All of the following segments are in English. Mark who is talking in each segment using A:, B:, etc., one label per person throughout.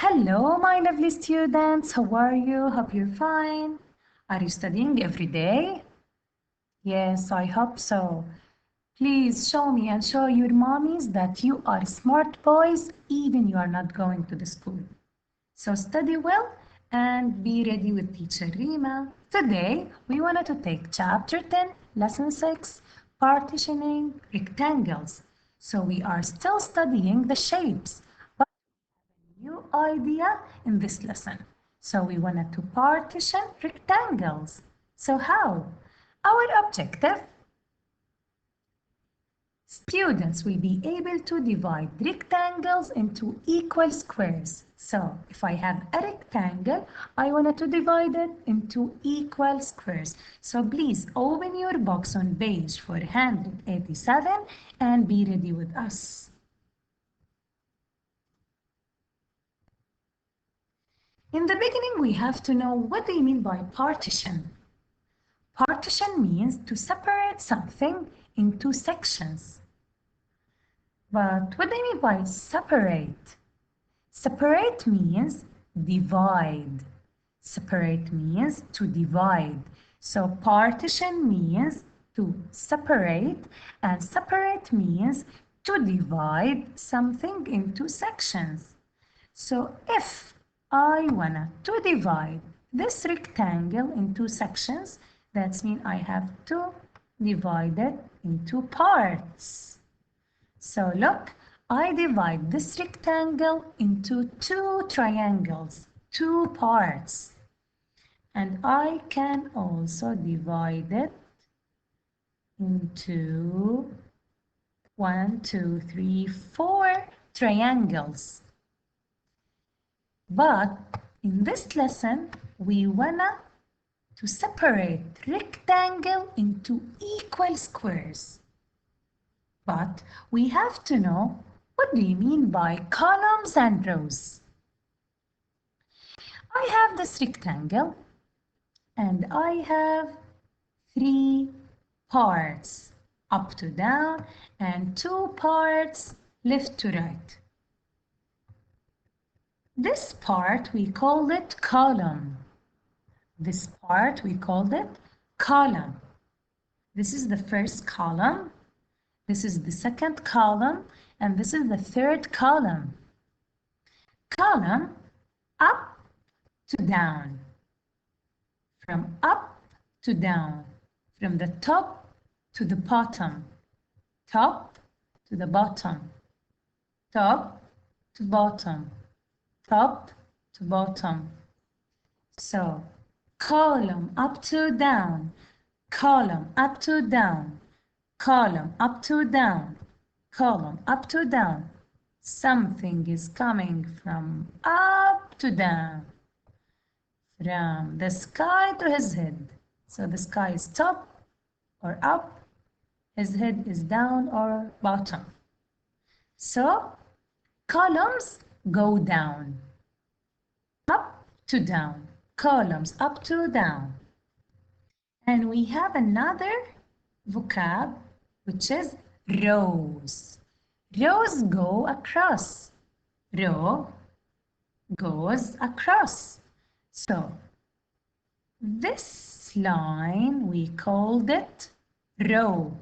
A: Hello, my lovely students. How are you? Hope you're fine. Are you studying every day? Yes, I hope so. Please show me and show your mommies that you are smart boys, even you are not going to the school. So study well and be ready with teacher Rima. Today, we wanted to take chapter 10, lesson 6, partitioning rectangles. So we are still studying the shapes, but new idea in this lesson. So we wanted to partition rectangles. So how? Our objective, students will be able to divide rectangles into equal squares. So if I have a rectangle, I wanted to divide it into equal squares. So please open your box on page 487 and be ready with us. In the beginning, we have to know what do you mean by partition. Partition means to separate something into sections. But what do you mean by separate? Separate means divide. Separate means to divide. So partition means to separate, and separate means to divide something into sections. So if I wanna to divide this rectangle into sections, that means I have to divide it into parts. So look, I divide this rectangle into two triangles, two parts. And I can also divide it into 1, 2, 3, 4 triangles. But in this lesson, we wanna to separate rectangle into equal squares. But we have to know what do you mean by columns and rows. I have this rectangle and I have 3 parts, up to down, and 2 parts left to right. This part we call it column. This part we called it column. This is the first column. This is the second column, and this is the third column. Column, up to down. From up to down. From the top to the bottom. Top to the bottom. Top to bottom. Top to bottom. So, column up to down. Column up to down. Column up to down, column up to down. Something is coming from up to down, from the sky to his head. So the sky is top or up, his head is down or bottom. So columns go down, up to down, columns up to down. And we have another vocab, which is rows. Rows go across. Row goes across. So this line we called it row,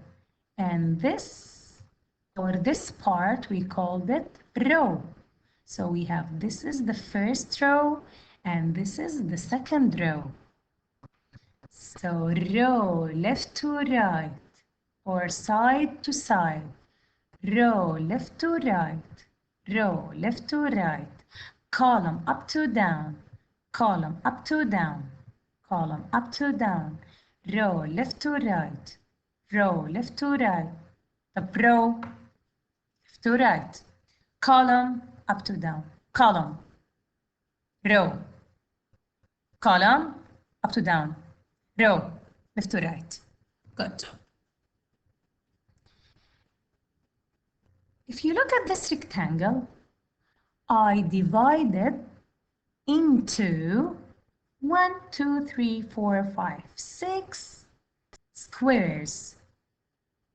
A: and this part we called it row. So we have this is the first row and this is the second row. So row left to right or side to side. Row left to right. Row left to right. Column up to down. Column up to down. Column up to down. Row left to right. Row left to right. The row left to right. Column up to down. Column. Row. Column up to down. Row left to right. Good. If you look at this rectangle, I divide it into 1, 2, 3, 4, 5, 6 squares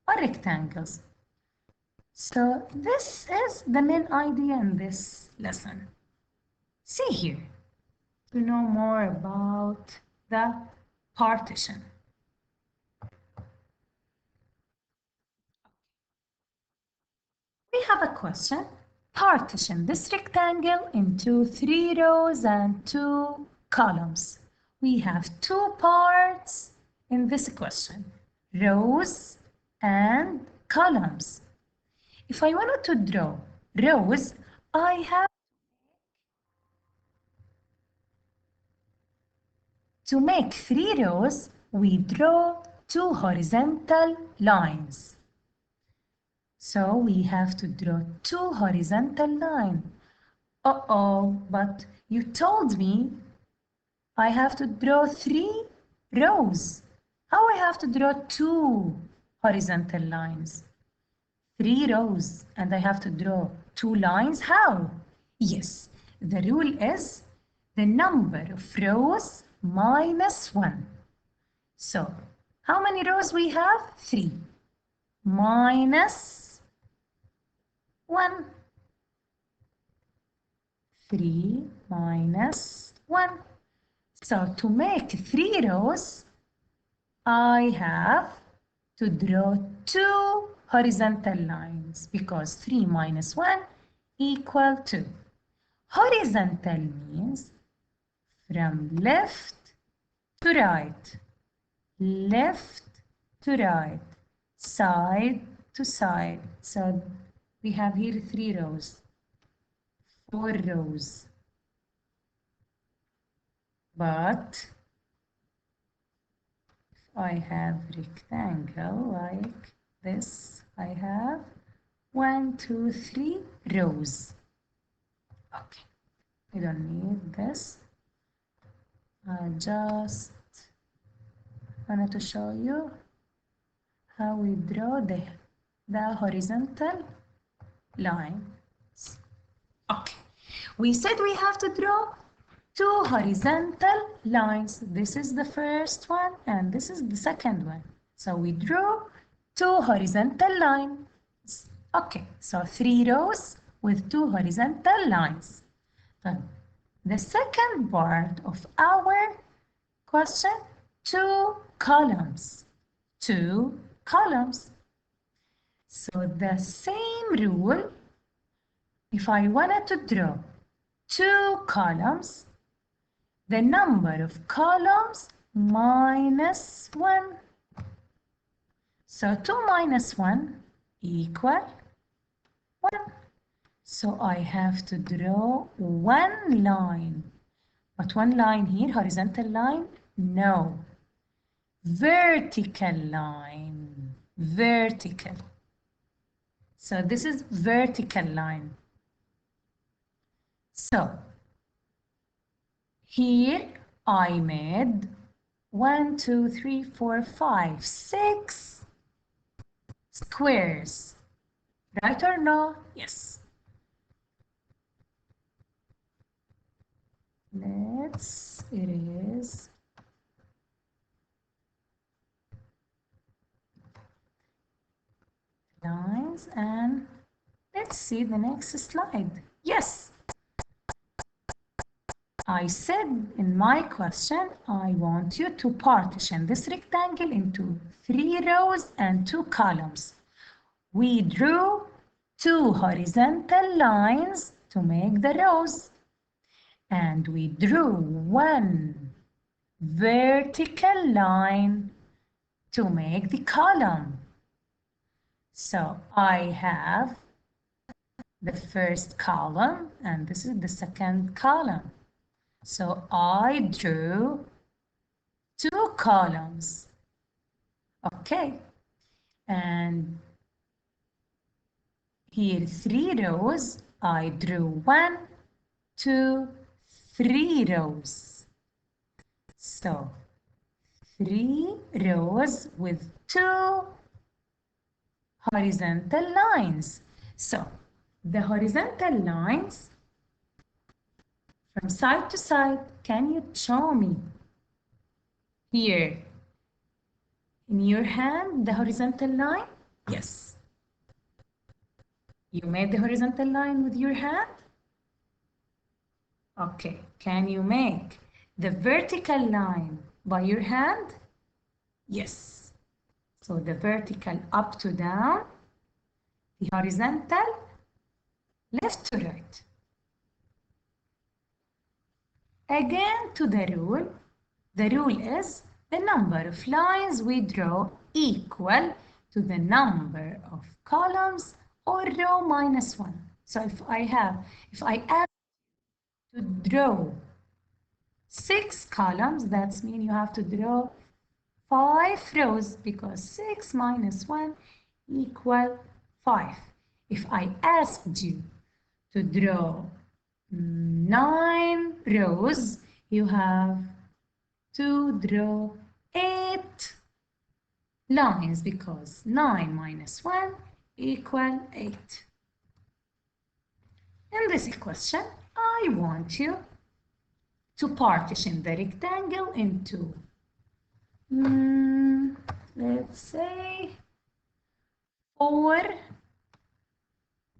A: or rectangles. So this is the main idea in this lesson. See here to know more about the partition. We have a question. Partition this rectangle into 3 rows and 2 columns. We have 2 parts in this question, rows and columns. If I wanted to draw rows, I have to make 3 rows, we draw 2 horizontal lines. So we have to draw 2 horizontal lines. Uh-oh, but you told me I have to draw 3 rows. How I have to draw 2 horizontal lines? 3 rows and I have to draw 2 lines? How? Yes, the rule is the number of rows minus 1. So, how many rows we have? 3. Minus 1. 3 minus 1. So, to make 3 rows, I have to draw 2 horizontal lines because 3 minus 1 equal 2. Horizontal means from left to right, left to right, side to side. So we have here 3 rows, 4 rows. But if I have rectangle like this, I have 1, 2, 3 rows. Okay, we don't need this. I just wanted to show you how we draw the horizontal lines. Okay, we said we have to draw 2 horizontal lines. This is the first one and this is the second one. So we draw 2 horizontal lines. Okay, so 3 rows with 2 horizontal lines. Then the second part of our question, 2 columns. 2 columns. So the same rule, if I wanted to draw 2 columns, the number of columns minus 1. So 2 minus 1 equal 1. So I have to draw 1 line. But 1 line here, horizontal line? No. Vertical line. Vertical. So this is vertical line. So here I made 1, 2, 3, 4, 5, 6 squares. Right or no? Yes. Let's erase lines and let's see the next slide. Yes. I said in my question, I want you to partition this rectangle into 3 rows and 2 columns. We drew 2 horizontal lines to make the rows. And we drew 1 vertical line to make the column. So I have the first column and this is the second column. So I drew 2 columns. Okay. And here 3 rows. I drew 1, 2, 3 rows. So 3 rows with 2 horizontal lines. So the horizontal lines from side to side, can you show me here in your hand the horizontal line? Yes. You made the horizontal line with your hand? Okay, can you make the vertical line by your hand? Yes. So the vertical up to down, the horizontal left to right. Again to the rule. The rule is the number of lines we draw equal to the number of columns or row minus 1. So if I ask to draw 6 columns, that means you have to draw 5 rows because 6 minus 1 equal 5. If I asked you to draw 9 rows, you have to draw 8 lines because 9 minus 1 equal 8. In this question, I want you to partition the rectangle into, let's say, 4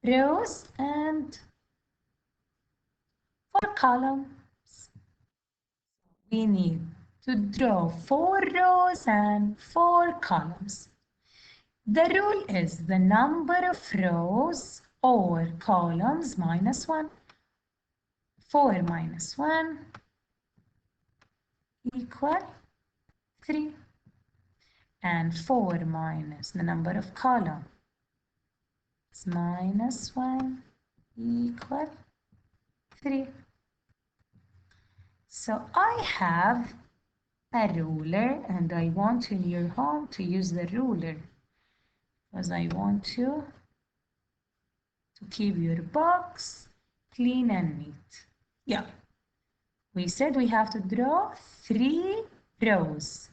A: rows and 4 columns. We need to draw 4 rows and 4 columns. The rule is the number of rows or columns minus 1. 4 minus 1 equal 3. And 4 minus the number of columns minus 1 equal 3. So I have a ruler and I want in your home to use the ruler because I want you to keep your box clean and neat. Yeah, we said we have to draw 3 rows.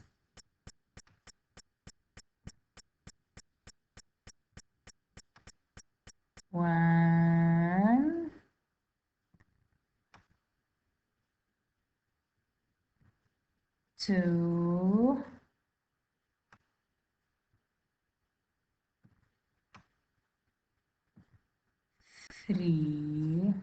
A: 1, 2, 3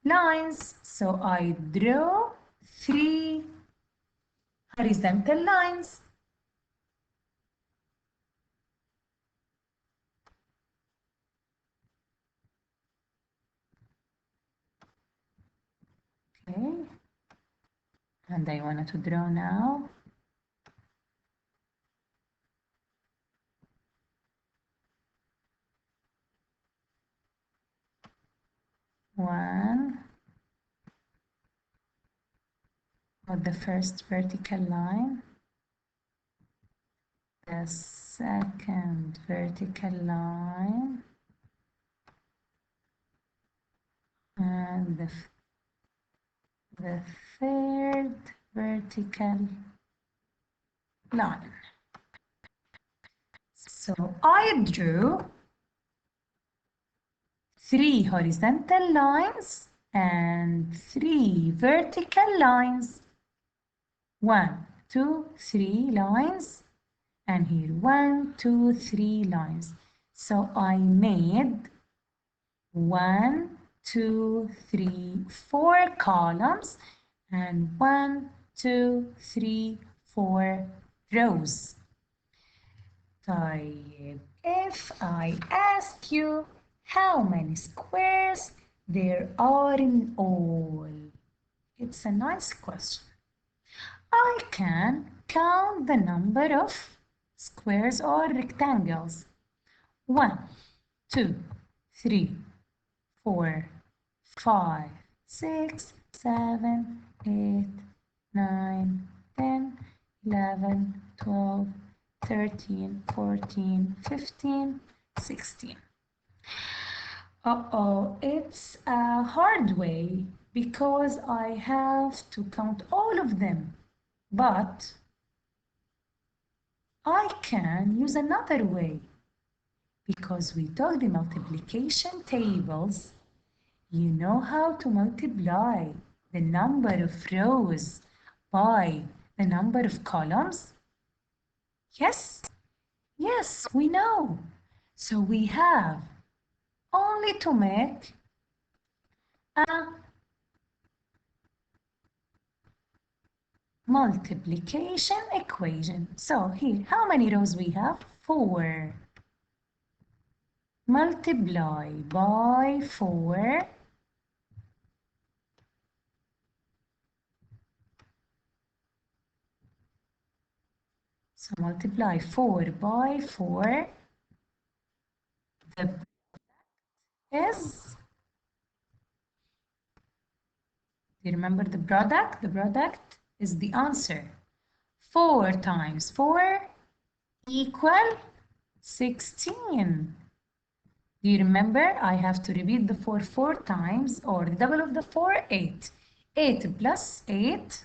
A: lines. So I draw 3 horizontal lines. Okay. And I wanted to draw now 1 of the first vertical line, the second vertical line, and the third vertical line. So I drew 3 horizontal lines and 3 vertical lines. 1, 2, 3 lines, and here 1, 2, 3 lines. So I made 1, 2, 3, 4 columns and 1, 2, 3, 4 rows. طيب, if I ask you how many squares there are in all, it's a nice question. I can count the number of squares or rectangles. 1, 2, 3, 4, 5, 6, 7, 8, 9, 10, 11, 12, 13, 14, 15, 16. Uh-oh, it's a hard way because I have to count all of them. But I can use another way because we took the multiplication tables. You know how to multiply the number of rows by the number of columns? Yes, yes, we know. So we have only to make a multiplication equation. So here, how many rows we have? 4. Multiply by 4. So multiply 4 by 4. The is, do you remember the product? The product is the answer. 4 times 4 equal 16. Do you remember? I have to repeat the 4 times, or the double of the 4, 8. 8 plus 8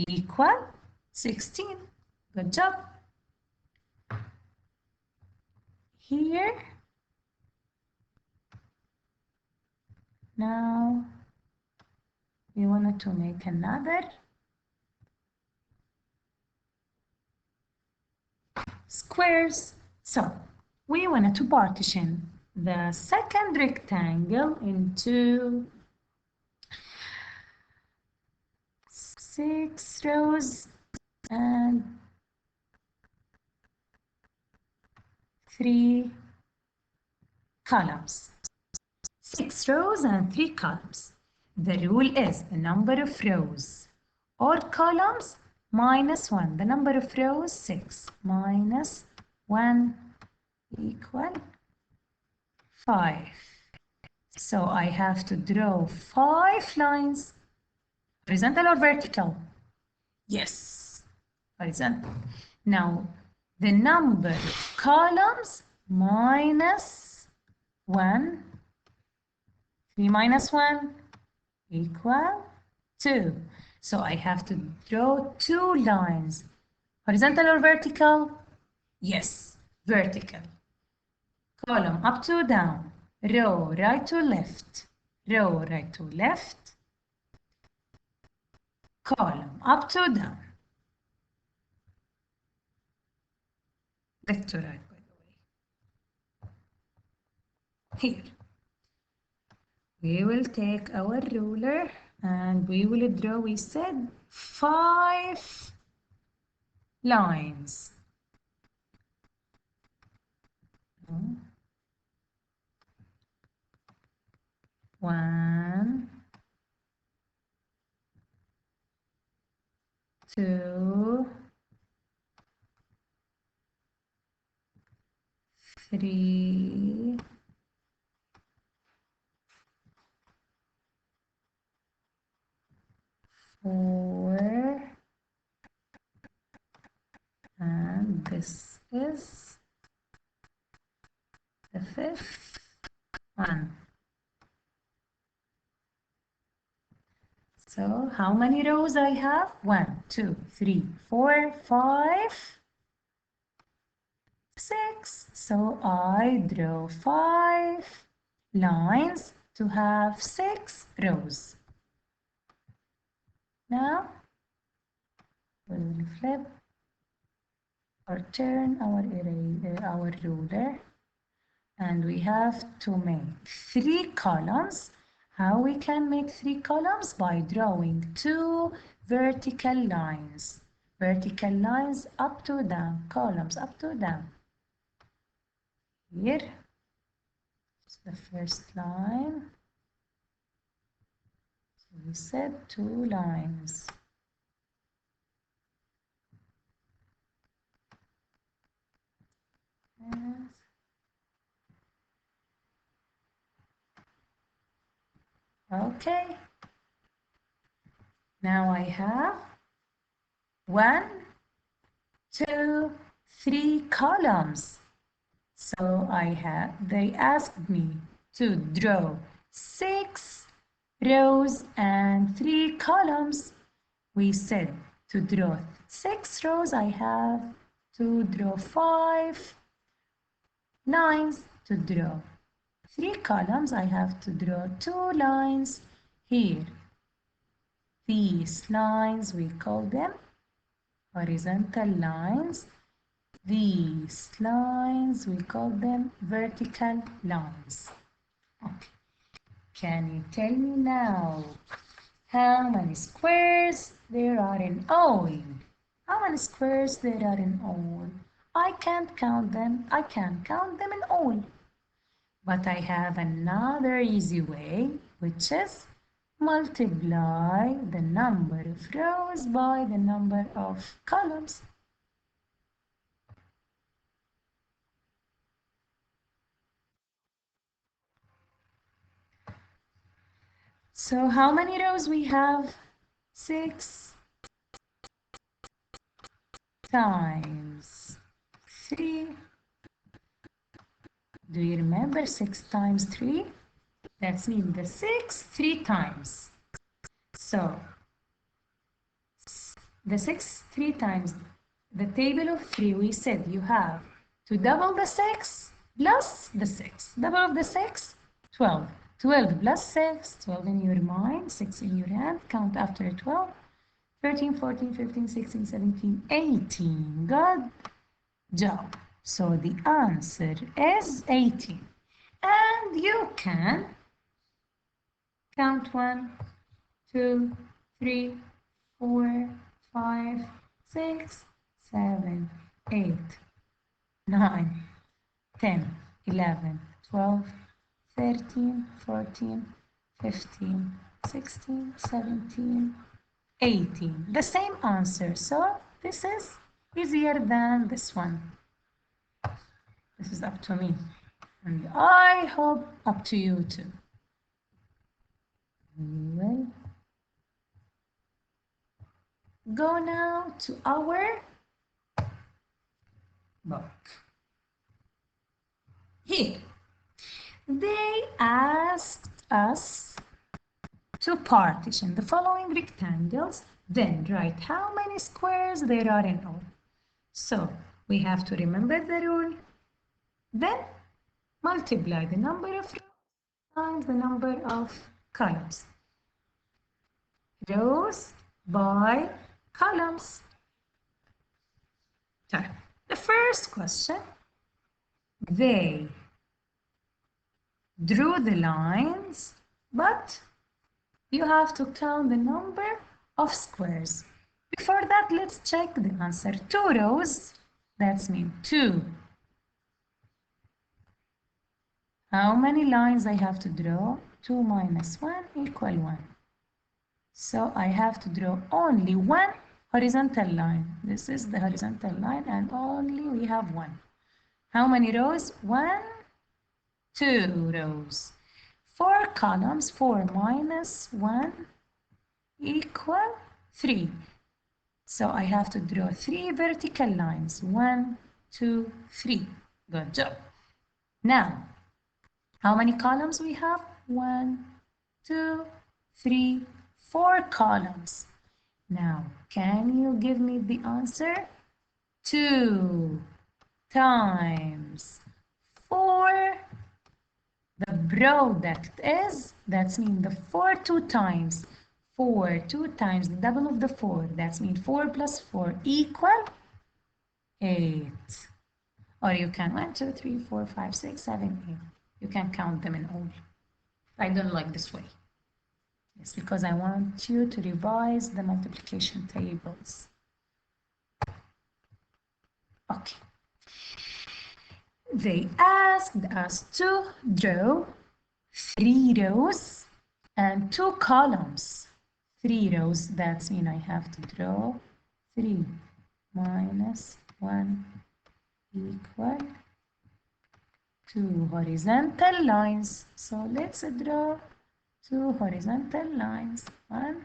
A: equal 16. Good job. Here, now we wanted to make another squares. So we wanted to partition the second rectangle into 6 rows and 3 columns. 6 rows and 3 columns. The rule is the number of rows or columns minus 1. The number of rows 6 minus 1 equal 5. So I have to draw 5 lines. Horizontal or vertical? Yes, horizontal. Now the number of columns minus 1. 3 minus 1 equal 2. So I have to draw 2 lines. Horizontal or vertical? Yes, vertical. Column up to down. Row right to left. Row right to left. Column up to down. Left to right, by the way. Here. We will take our ruler and we will draw, we said, 5 lines. 1, 2, 3, 4, and this is the 5th one. So how many rows I have? 1, 2, 3, 4, 5, 6. So I draw 5 lines to have 6 rows. Now we will flip or turn our ruler, and we have to make 3 columns. How we can make 3 columns? By drawing 2 vertical lines. Vertical lines up to down, columns up to down. Here is the first line. So we said 2 lines. Yes. Okay. Now I have 1, 2, 3 columns. So they asked me to draw 6 rows and 3 columns. We said to draw 6 rows, I have to draw 5 lines. To draw 3 columns, I have to draw 2 lines here. These lines, we call them horizontal lines. These lines, we call them vertical lines. Okay. Can you tell me now how many squares there are in all? How many squares there are in all? I can't count them. I can't count them in all. But I have another easy way, which is multiply the number of rows by the number of columns. So how many rows we have? 6 times 3. Do you remember 6 times 3? That means the 6 3 times. So the 6 3 times the table of 3, we said you have to double the 6 plus the 6. Double of the 6, 12. 12 plus 6, 12 in your mind, 6 in your hand. Count after 12. 13, 14, 15, 16, 17, 18. Good job. So the answer is 18. And you can count 1, 2, 3, 4, 5, 6, 7, 8, 9, 10, 11, 12, 13, 14, 15, 16, 17, 18. The same answer. So this is easier than this one. This is up to me. And I hope up to you too. We will go now to our book. Here, they asked us to partition the following rectangles, then write how many squares there are in all. So we have to remember the rule, then multiply the number of rows times the number of columns. Rows by columns. So, the first question, they drew the lines, but you have to count the number of squares. Before that, let's check the answer. 2 rows, that means 2. How many lines I have to draw? 2 minus 1 equal 1. So I have to draw only one horizontal line. This is the horizontal line and only we have one. How many rows? 1, 2 rows. 4 columns, 4 minus 1 equal 3. So I have to draw 3 vertical lines. 1, 2, 3. Good job. Now, how many columns we have? 1, 2, 3, 4 columns. Now, can you give me the answer? 2 times 4. The product is, that means the 4 2 times. 4 2 times the double of the 4. That means 4 plus 4 equal 8. Or you can 1, 2, 3, 4, 5, 6, 7, 8. You can count them in all. I don't like this way. It's because I want you to revise the multiplication tables. Okay. They asked us to draw 3 rows and 2 columns. 3 rows, that means I have to draw 3 minus 1 equal 2 horizontal lines. So let's draw 2 horizontal lines. 1,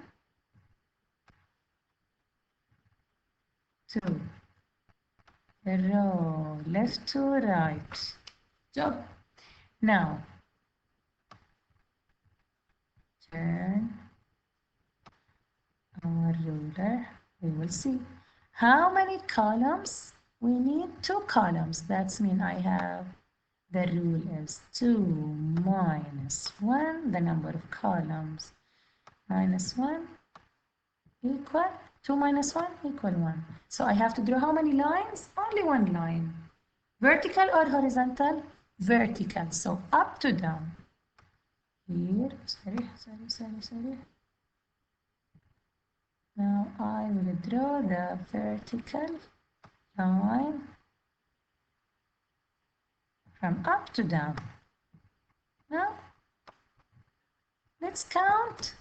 A: 2. Row left to right. Job. Now turn our ruler. We will see how many columns. We need 2 columns. That means I have the rule is 2 minus 1, the number of columns, minus 1 equal 2 minus 1 equal 1. So I have to draw how many lines? Only one line. Vertical or horizontal? Vertical. So up to down. Here, sorry. Now I will draw the vertical line from up to down. Now, let's count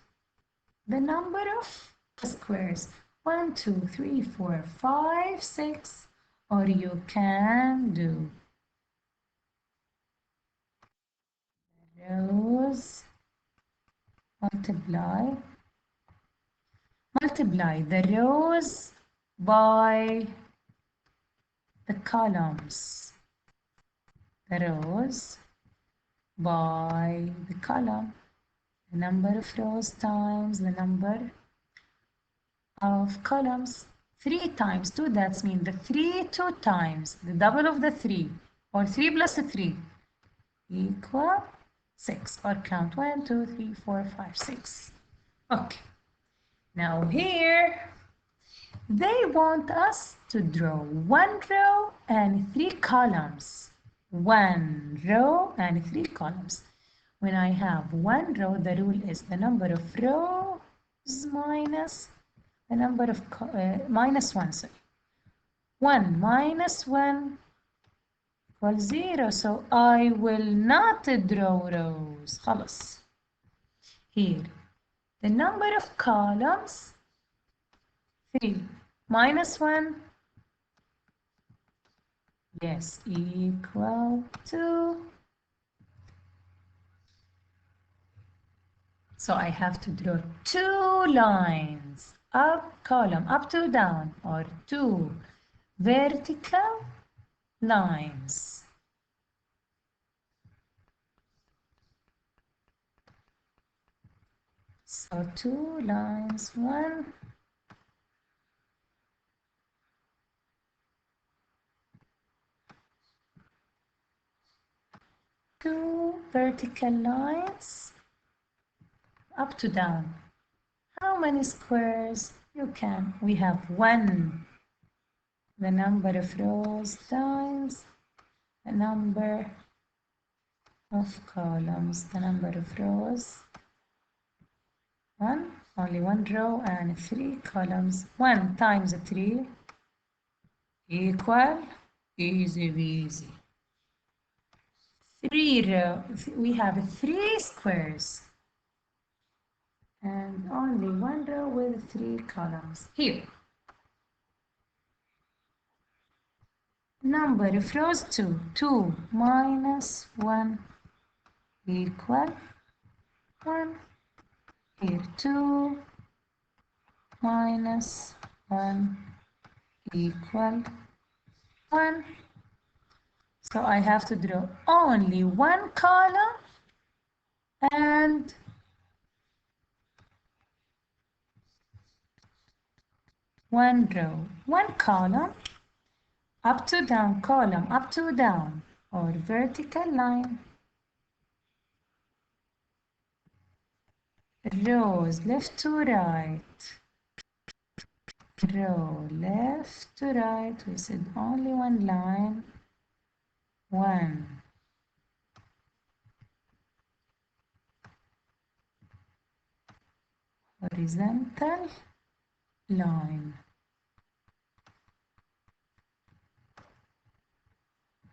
A: the number of squares. 1, 2, 3, 4, 5, 6. Or you can do rows, multiply the rows by the columns. The rows by the column. The number of rows times the number of columns. 3 times 2, that means the 3 2 times the double of the 3, or 3 plus 3 equal 6, or count 1 2 3 4 5 6. Okay, now here they want us to draw 1 row and 3 columns. 1 row and 3 columns. When I have 1 row, the rule is the number of rows minus the number of minus 1, sorry. 1 minus 1 equals 0, so I will not draw rows. خلاص. Here, the number of columns, 3 minus 1, yes, equal to. So I have to draw 2 lines, column up to down, or 2 vertical lines. So 2 lines, 1, 2 vertical lines up to down. How many squares you can? We have 1. The number of rows times the number of columns. The number of rows, 1, only 1 row and 3 columns. 1 times 3 equal, easy. 3 rows, we have 3 squares and only 1 row with 3 columns. Here, number of rows, 2. 2 minus 1 equal 1. Here, 2 minus 1 equal 1. So I have to draw only 1 column and 1 row. 1 column, up to down, column up to down, or vertical line. Rows left to right. Row left to right. We said only 1 line. 1 horizontal line.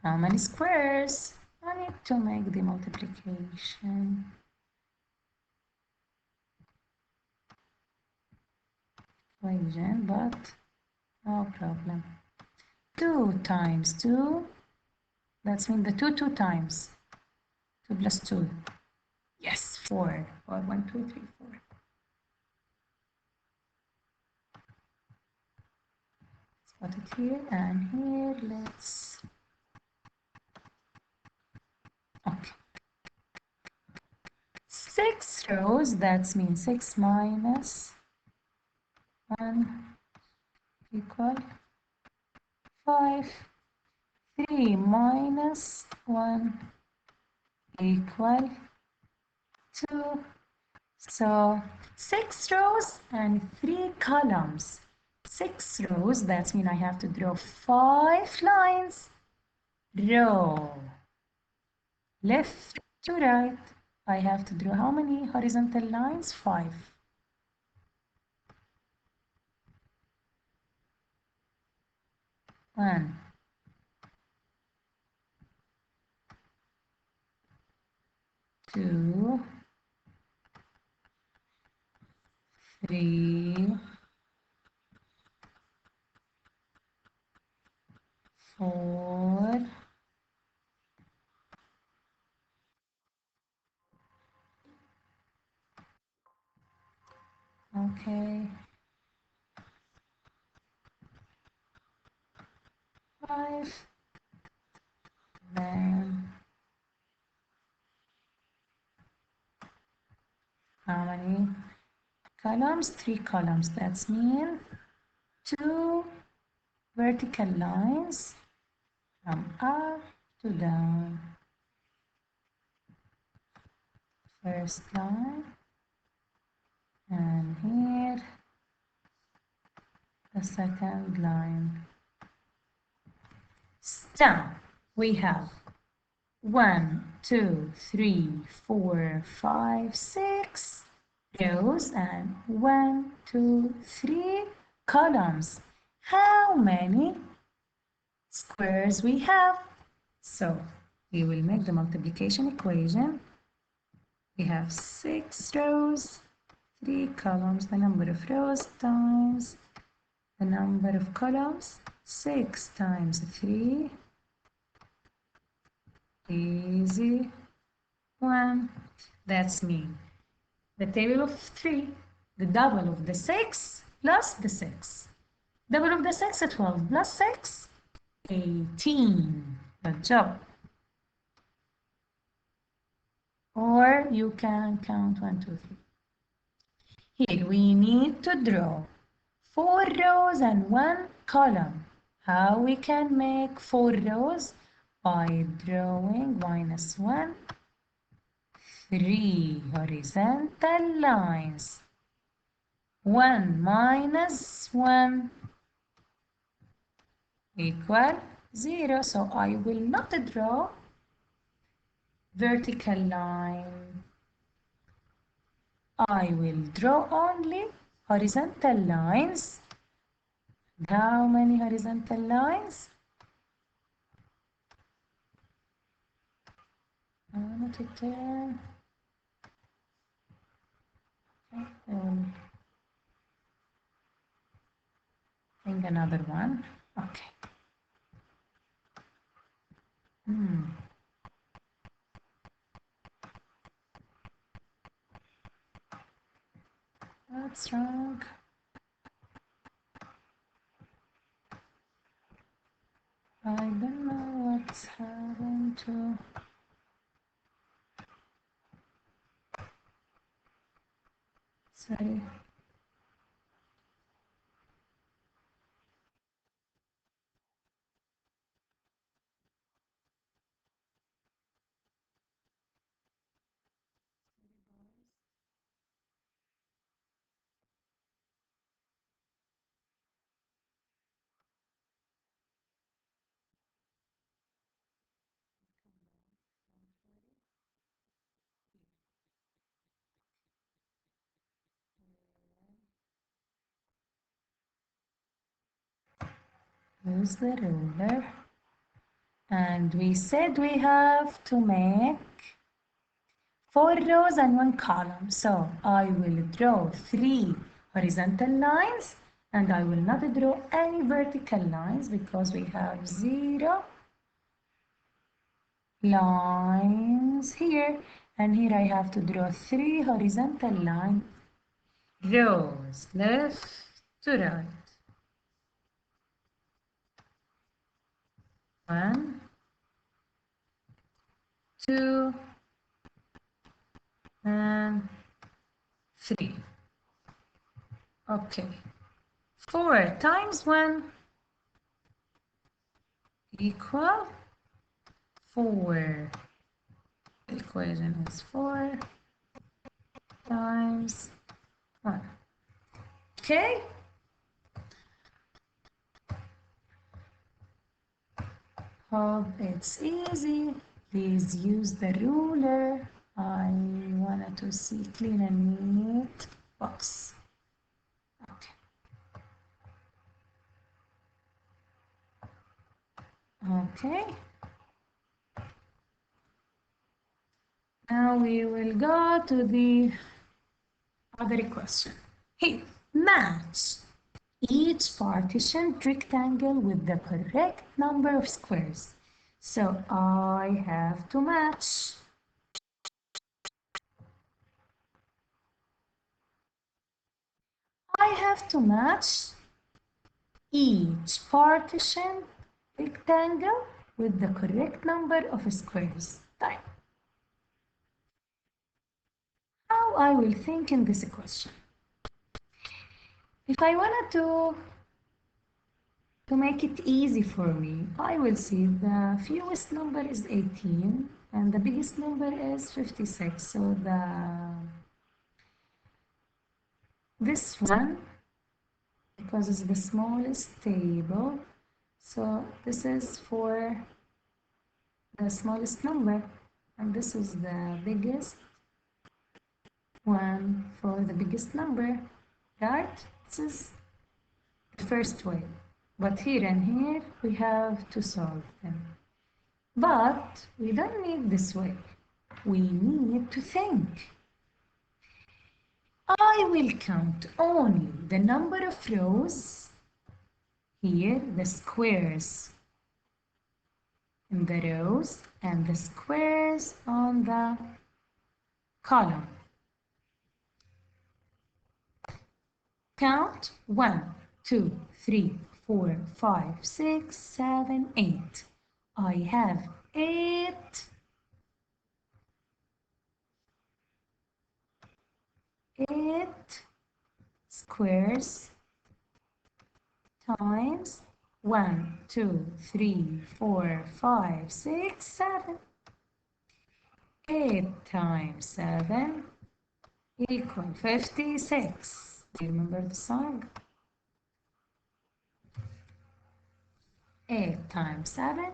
A: How many squares? I need to make the multiplication. Equation, but no problem. 2 times 2, that's mean the 2 times. 2 plus 2. Yes, 4. Or 1, 2, 3, 4. Let's put it here and here. Let's. Okay. 6 rows, that means 6 minus 1 equal 5. 3 minus 1 equal 2. So 6 rows and 3 columns. 6 rows. That means I have to draw 5 lines. Row. Left to right. I have to draw how many horizontal lines? 5. 1, 2, 3, 4, okay, 5, then how many columns? 3 columns. That's mean 2 vertical lines from up to down. First line, and here the second line. Down we have 1, 2, 3, 4, 5, 6 rows and 1, 2, 3 columns. How many squares we have? So we will make the multiplication equation. We have 6 rows, 3 columns, the number of rows times the number of columns. 6 times 3, easy, 1. That's mean the table of 3, the double of the 6 plus the 6. Double of the 6 is 12 plus 6, 18. Good job. Or you can count 1, 2, 3. Here we need to draw 4 rows and 1 column. How we can make 4 rows? By drawing -1, 3 horizontal lines. 1 minus 1 equal 0. So I will not draw vertical line. I will draw only horizontal lines. How many horizontal lines? 1 to 10. Think another one. Okay. What's wrong? I don't know what's happened to. Sorry. Use the ruler. And we said we have to make 4 rows and 1 column. So I will draw 3 horizontal lines and I will not draw any vertical lines because we have 0 lines here. And here I have to draw 3 horizontal lines. Rows left to right. 1, 2, and 3. Okay. 4 times 1 equal 4. The equation is 4 times 1. Okay? Hope it's easy. Please use the ruler. I wanted to see clean and neat box. Okay. Okay. Now we will go to the other question. Here, match each partitioned rectangle with the correct number of squares. So I have to match. I have to match each partition rectangle with the correct number of squares. Type. How I will think in this question. If I wanted to make it easy for me, I will see the fewest number is 18 and the biggest number is 56. So this one, because it's the smallest table, so this is for the smallest number, and this is the biggest one for the biggest number, right? This is the first way. But here and here, we have to solve them. But we don't need this way. We need to think. I will count only the number of rows, here the squares in the rows and the squares on the column. Count 1, 2, 3, 4, 5, 6, 7, 8. I have 8 squares times 1, 2, 3, 4, 5, 6, 7. 8 times 7 equal 56. Do you remember the song? 8 times 7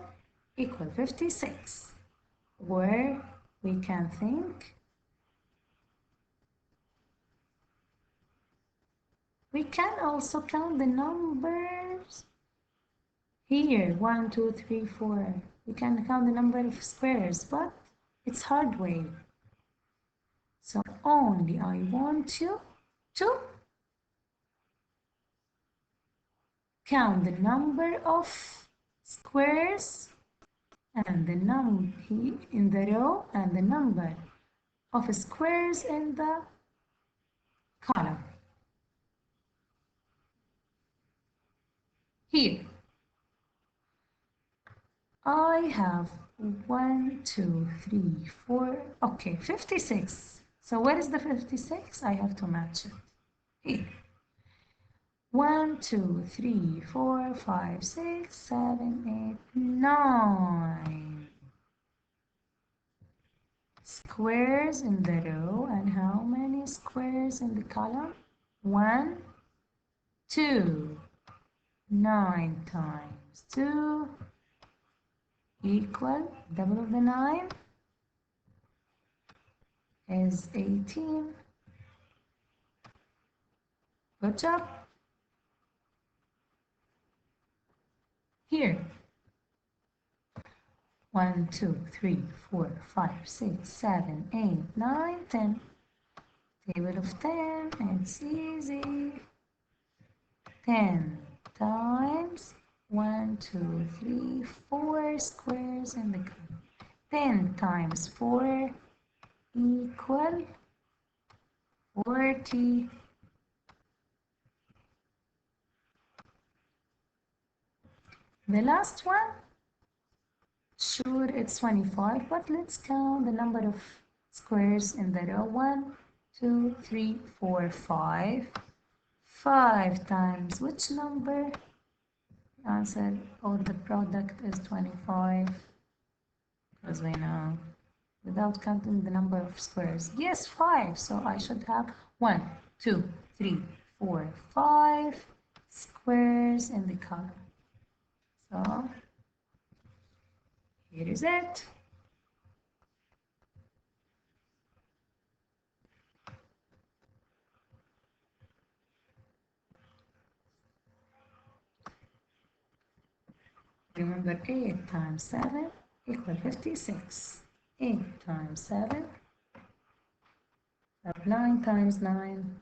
A: equal 56. Where we can think, we can also count the numbers. Here, 1, 2, 3, 4. We can count the number of squares, but it's hard way. So only I want you to count the number of squares and the number in the row and the number of squares in the column. Here, I have 1, 2, 3, 4, okay, 56. So where is the 56? I have to match it. Here. 1, 2, 3, 4, 5, 6, 7, 8, 9 squares in the row, and how many squares in the column? 1, 2. 9 times 2 equal, double of the 9 is 18. Good job. Here, 1, 2, 3, 4, 5, 6, 7, 8, 9, 10. Table of 10, it's easy. 10 times 1, 2, 3, 4 squares in the column. 10 times 4 equal 40. The last one, sure, it's 25, but let's count the number of squares in the row. 1, 2, 3, 4, 5. 5 times which number? Answer or the product is 25, because we know without counting the number of squares. Yes, 5. So I should have 1, 2, 3, 4, 5 squares in the column. So Here is it. Remember, 8 times 7 equals 56. 8 times 7 plus 9 times 9.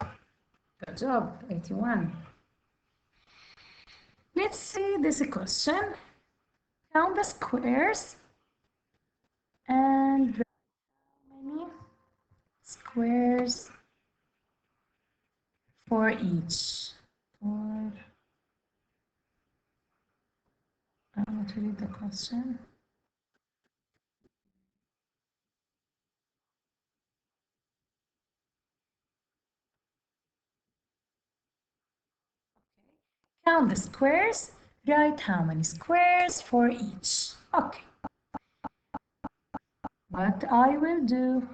A: Good job, 81. Let's see this question. Count the squares and how many squares for each. I want to read the question. Count the squares. Write how many squares for each. Okay. What I will do,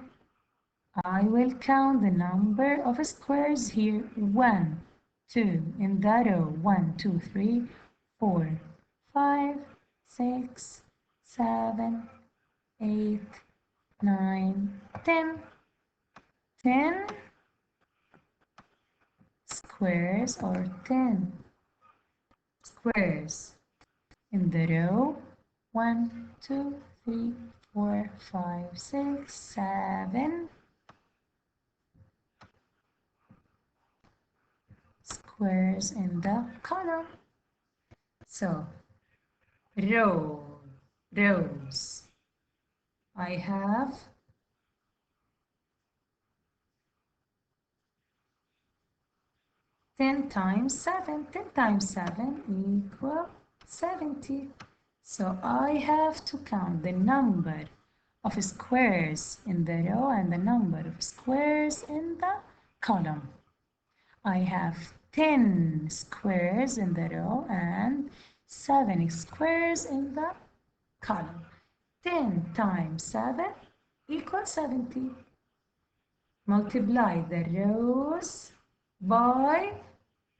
A: I will count the number of squares here. 1, 2 in the row. 1, 2, 3, 4, 5, 6, 7, 8, 9, 10. 10 squares or 10 squares in the row. 1, 2, 3, 4, 5, 6, 7 squares in the column. So, rows. I have 10 times 7. 10 times 7 equals 70. So I have to count the number of squares in the row and the number of squares in the column. I have 10 squares in the row and 7 squares in the column. 10 times 7 equals 70. Multiply the rows by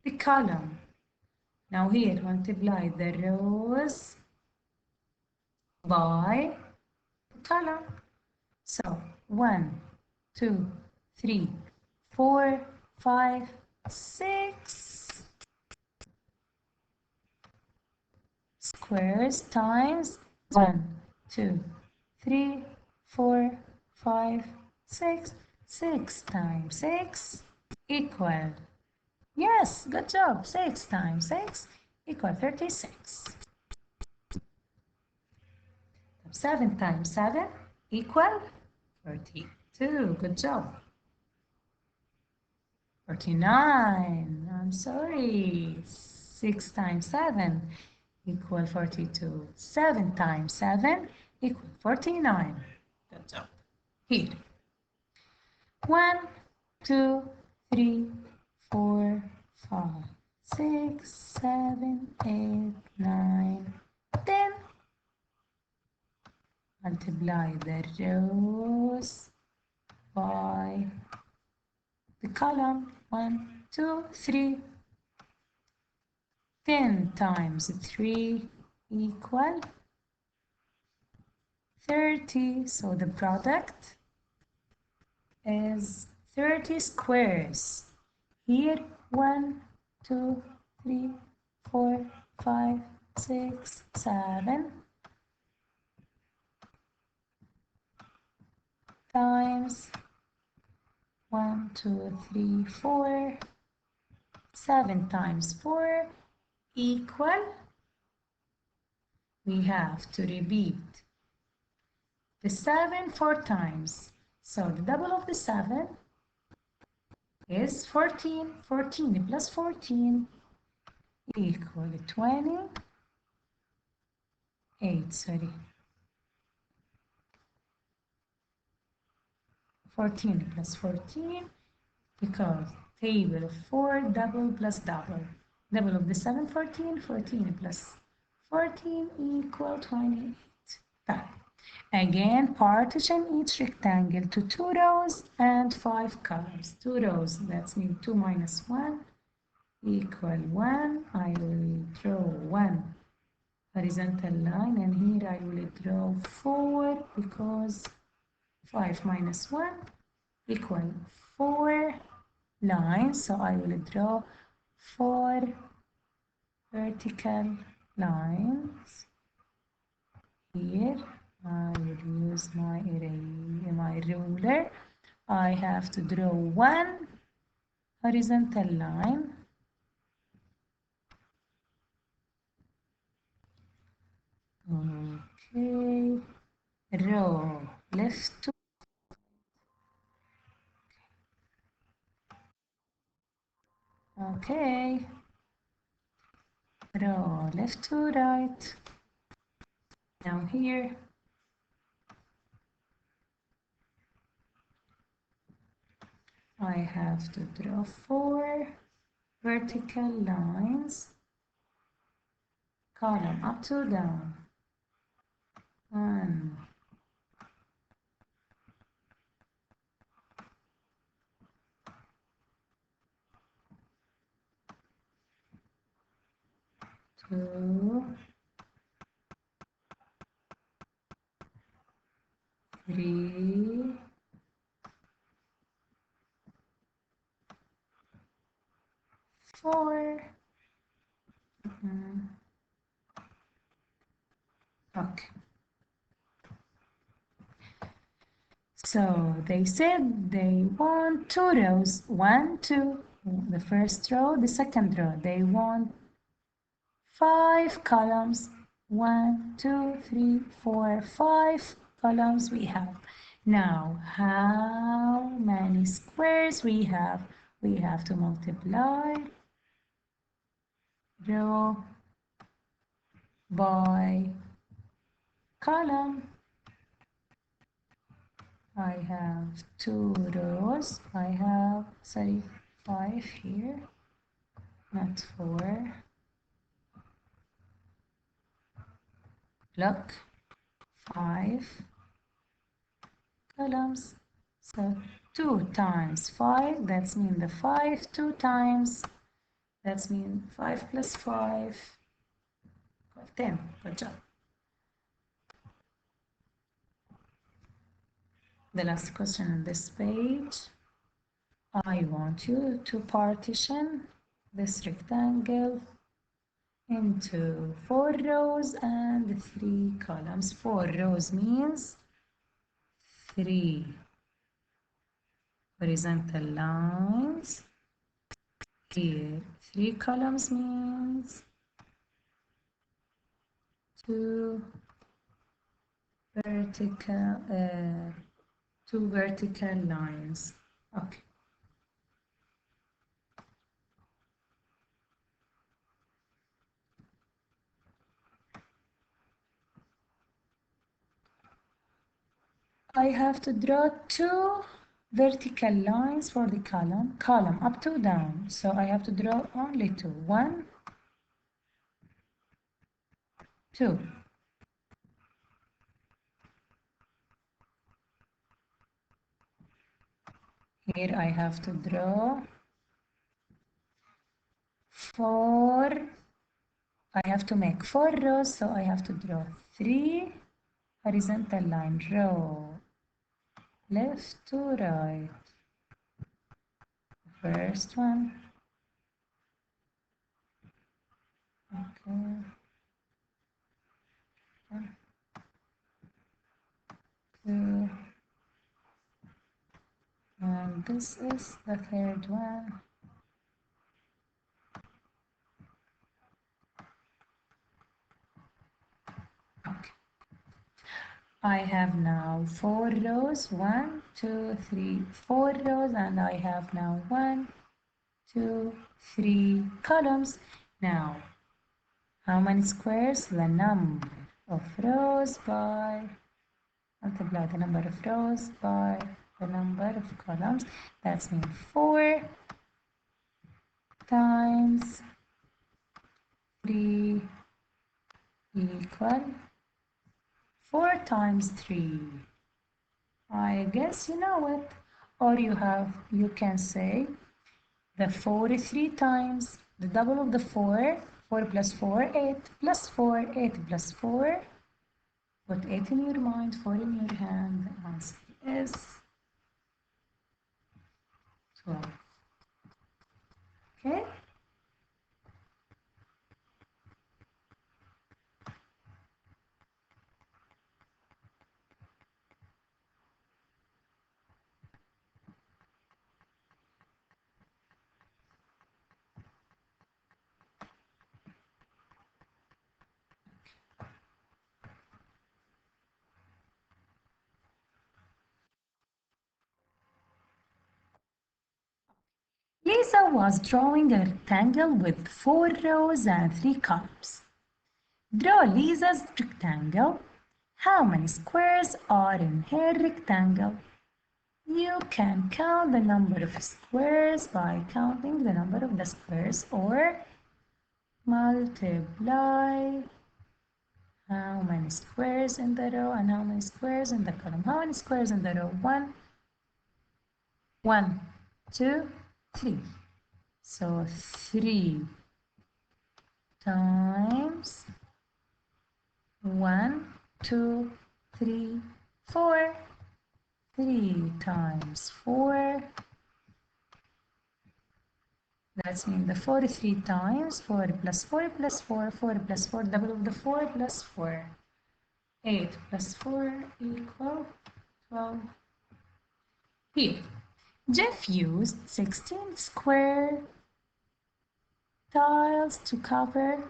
A: the column. Now here, multiply the rows by the column. So 1, 2, 3, 4, 5, 6 squares times 1, 2, 3, 4, 5, 6. 6 times 6 equal. Yes, good job. 6 times 6 equal 36. 7 times 7 equal 42. Good job. 49. I'm sorry. 6 times 7 equal 42. 7 times 7 equal 49. Good job. Here. 1, 2, 3, 4, 5, 6, 7, 8, 9, 10. Multiply the rows by the column. 1, 2, 3. 10 times 3 equal 30. So the product is 30 squares. Here 1, 2, 3, 4, 5, 6, 7 times 1, 2, 3, 4. 7 times 4 equal. We have to repeat the 7 4 times. So the double of the 7 is 14. 14 plus 14 equal 28. Sorry. 14 plus 14 because table of 4, double plus double. Double of the 7, 14. 14 plus 14 equal 28. Done. Again, partition each rectangle to 2 rows and 5 columns. 2 rows, that means 2 minus 1 equal 1. I will draw 1 horizontal line, and here I will draw 4 because 5 minus 1 equal 4 lines. So I will draw 4 vertical lines here. I will use my ruler. I have to draw one horizontal line. Okay, row left to okay, row left to right. Now here I have to draw 4 vertical lines, column up to down. 1, 2, 3, 4. Okay. So they said they want 2 rows. 1, 2. The first row, the second row. They want 5 columns. 1, 2, 3, 4, 5 columns we have. Now, how many squares we have? We have to multiply row by column. I have 2 rows. I have, 5 here, not 4. Look, 5 columns. So 2 times 5, that's mean the 5, 2 times, that's mean 5 plus 5, 10. Good job. The last question on this page. I want you to partition this rectangle into 4 rows and 3 columns. 4 rows means 3 horizontal lines. Here, 3 columns means 2 vertical, 2 vertical lines. Okay. I have to draw 2 vertical lines for the column up to down. So I have to draw only 2. 1, 2. Here I have to draw 4. I have to make 4 rows, so I have to draw 3 horizontal line, row left to right. First one. Okay. 1, 2. And this is the third one. Okay. I have now 4 rows. 1, 2, 3, 4 rows, and I have now 1, 2, 3 columns. Now, how many squares? The number of rows by multiply the number of rows by the number of columns. That's mean 4 times 3 equal 4 times 3. I guess you know it. Or you can say the 4 is 3 times the double of the 4. 4 plus 4, 8 plus 4, 8 plus 4. Put 8 in your mind, 4 in your hand. The answer is 12. Okay? Lisa was drawing a rectangle with 4 rows and 3 columns. Draw Lisa's rectangle. How many squares are in her rectangle? You can count the number of squares by counting the number of the squares or multiply how many squares in the row and how many squares in the column. How many squares in the row? 1, 2, 3. So 3 times 1, 2, 3, 4. 3 times 4. That's mean the 4 3 times 4 plus 4 plus 4, 4 plus 4, double of the 4 plus 4. 8 plus 4 equal 12. Here, Jeff used 16 square tiles to cover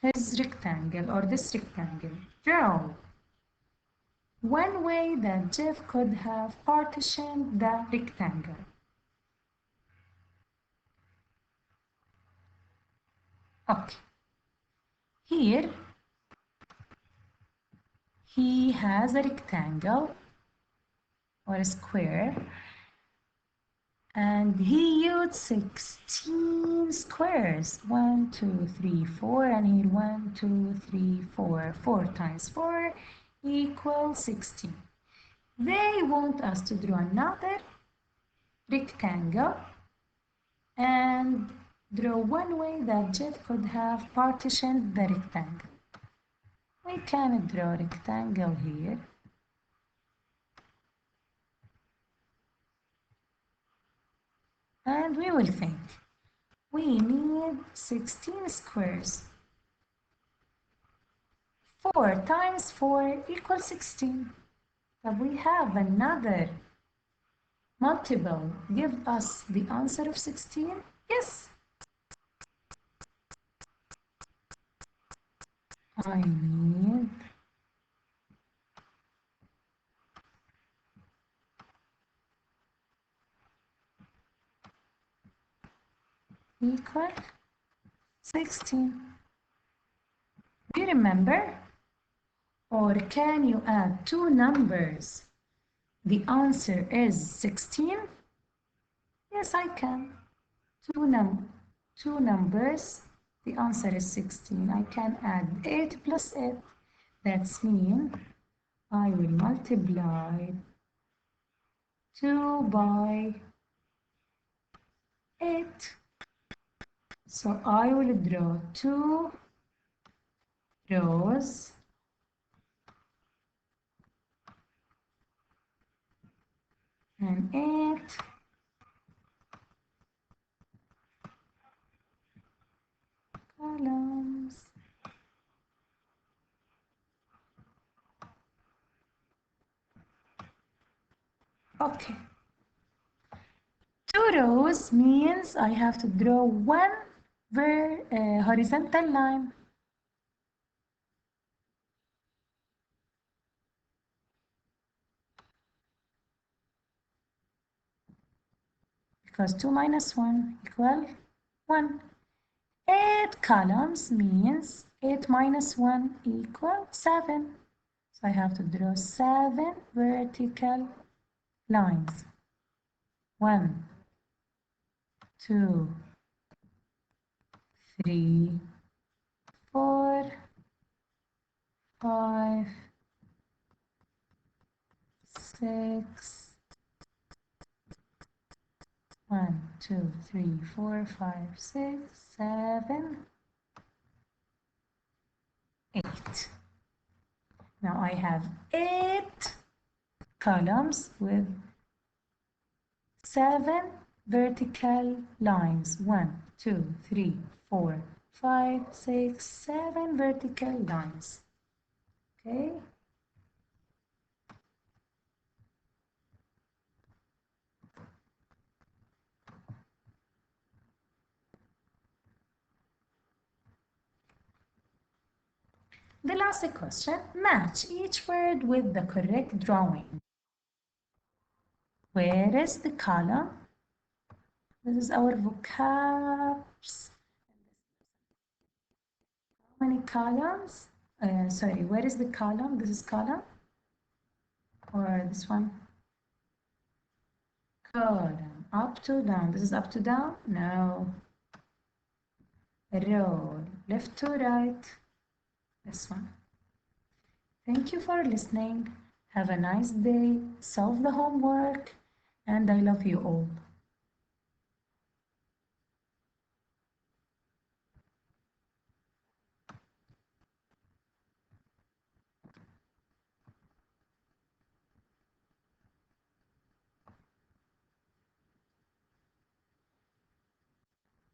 A: his rectangle or this rectangle. Draw one way that Jeff could have partitioned the rectangle. Okay. Here, he has a rectangle or a square and he used 16 squares. 1, 2, 3, 4, and here 1, 2, 3, 4. 4 times 4 equals 16. They want us to draw another rectangle and draw one way that Jeff could have partitioned the rectangle. We can draw a rectangle here. And we will think. We need 16 squares. 4 times 4 equals 16. So we have another multiple give us the answer of 16? Yes. I need equal 16. Do you remember? Or can you add two numbers? The answer is 16? Yes, I can. Two numbers. The answer is 16. I can add 8 plus 8. That's mean I will multiply 2 by 8. So I will draw 2 rows and 8 columns. Okay. 2 rows means I have to draw one horizontal line. Because 2 minus 1 equal 1. 8 columns means 8 minus 1 equal 7. So I have to draw 7 vertical lines. 1, 2, 3, 4, 5, 6, 1, 2, 3, 4, 5, 6, 7, 8. Now I have 8 columns with 7 vertical lines. 1, 2, 3, 4, 5, 6, 7 vertical lines. Okay. The last question, match each word with the correct drawing. Where is the column? This is our vocabs. How many columns? Sorry, where is the column? This is column? Or this one? Column. Up to down. This is up to down? No. Row. Left to right. This one. Thank you for listening. Have a nice day. Solve the homework. And I love you all.